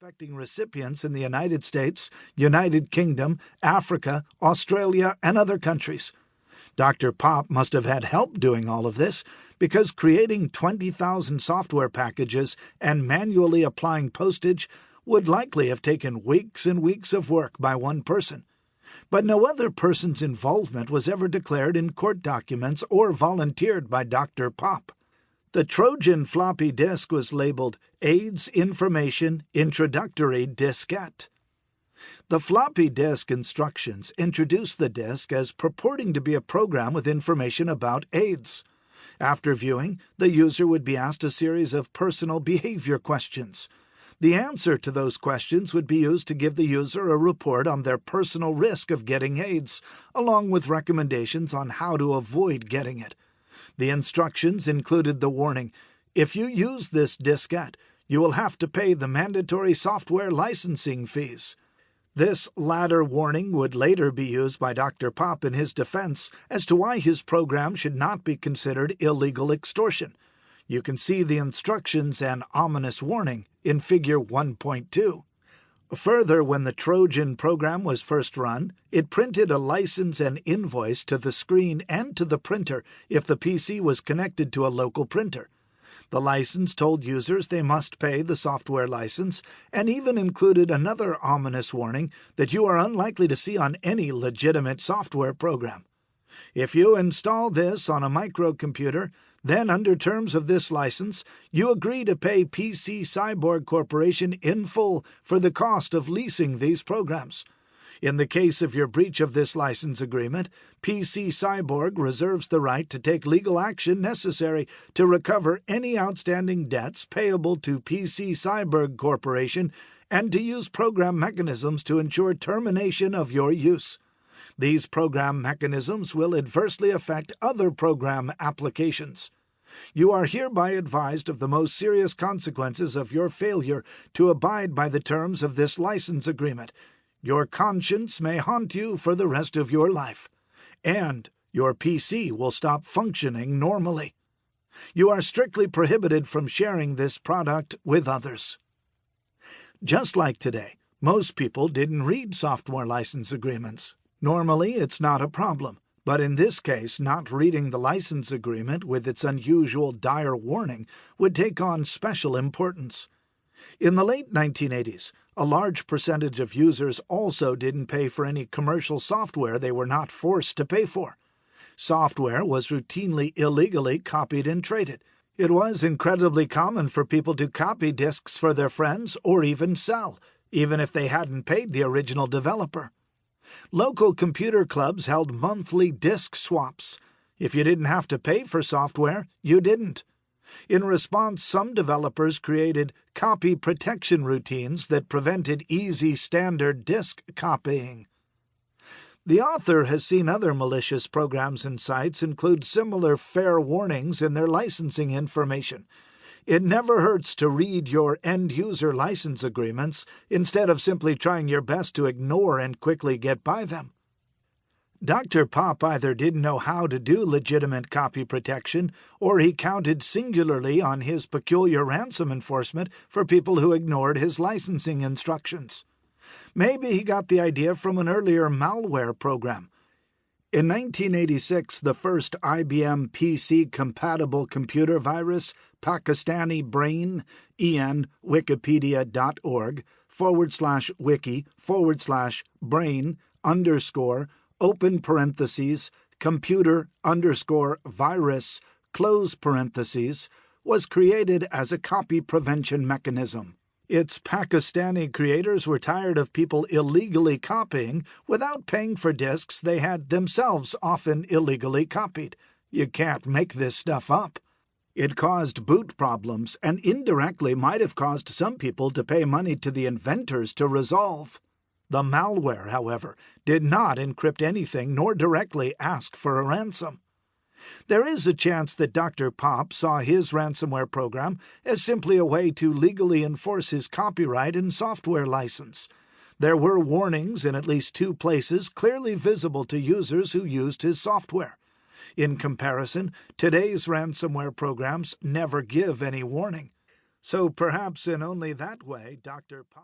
suspecting recipients in the United States, United Kingdom, Africa, Australia, and other countries. Dr. Pop must have had help doing all of this, because creating 20,000 software packages and manually applying postage would likely have taken weeks and weeks of work by one person. But no other person's involvement was ever declared in court documents or volunteered by Dr. Pop. The Trojan floppy disk was labeled AIDS Information Introductory Diskette. The floppy disk instructions introduced the disk as purporting to be a program with information about AIDS. After viewing, the user would be asked a series of personal behavior questions. The answer to those questions would be used to give the user a report on their personal risk of getting AIDS, along with recommendations on how to avoid getting it. The instructions included the warning, "If you use this diskette, you will have to pay the mandatory software licensing fees." This latter warning would later be used by Dr. Pop in his defense as to why his program should not be considered illegal extortion. You can see the instructions and ominous warning in Figure 1.2. Further, when the Trojan program was first run, it printed a license and invoice to the screen and to the printer if the PC was connected to a local printer. The license told users they must pay the software license and even included another ominous warning that you are unlikely to see on any legitimate software program. If you install this on a microcomputer, then under terms of this license, you agree to pay PC Cyborg Corporation in full for the cost of leasing these programs. In the case of your breach of this license agreement, PC Cyborg reserves the right to take legal action necessary to recover any outstanding debts payable to PC Cyborg Corporation and to use program mechanisms to ensure termination of your use. These program mechanisms will adversely affect other program applications. You are hereby advised of the most serious consequences of your failure to abide by the terms of this license agreement. Your conscience may haunt you for the rest of your life, and your PC will stop functioning normally. You are strictly prohibited from sharing this product with others. Just like today, most people didn't read software license agreements. Normally, it's not a problem, but in this case, not reading the license agreement with its unusual dire warning would take on special importance. In the late 1980s, a large percentage of users also didn't pay for any commercial software they were not forced to pay for. Software was routinely illegally copied and traded. It was incredibly common for people to copy disks for their friends or even sell, even if they hadn't paid the original developer. Local computer clubs held monthly disk swaps. If you didn't have to pay for software, you didn't. In response, some developers created copy protection routines that prevented easy standard disk copying. The author has seen other malicious programs and sites include similar fair warnings in their licensing information. It never hurts to read your end-user license agreements instead of simply trying your best to ignore and quickly get by them. Dr. Pop either didn't know how to do legitimate copy protection, or he counted singularly on his peculiar ransom enforcement for people who ignored his licensing instructions. Maybe he got the idea from an earlier malware program. In 1986, the first IBM PC-compatible computer virus, Pakistani Brain, en wikipedia.org/wiki/brain_ open parentheses, computer _virus, close parentheses, was created as a copy prevention mechanism. Its Pakistani creators were tired of people illegally copying without paying for disks they had themselves often illegally copied. You can't make this stuff up. It caused boot problems and indirectly might have caused some people to pay money to the inventors to resolve. The malware, however, did not encrypt anything nor directly ask for a ransom. There is a chance that Dr. Pop saw his ransomware program as simply a way to legally enforce his copyright and software license. There were warnings in at least 2 places clearly visible to users who used his software. In comparison, today's ransomware programs never give any warning. So perhaps in only that way, Dr. Pop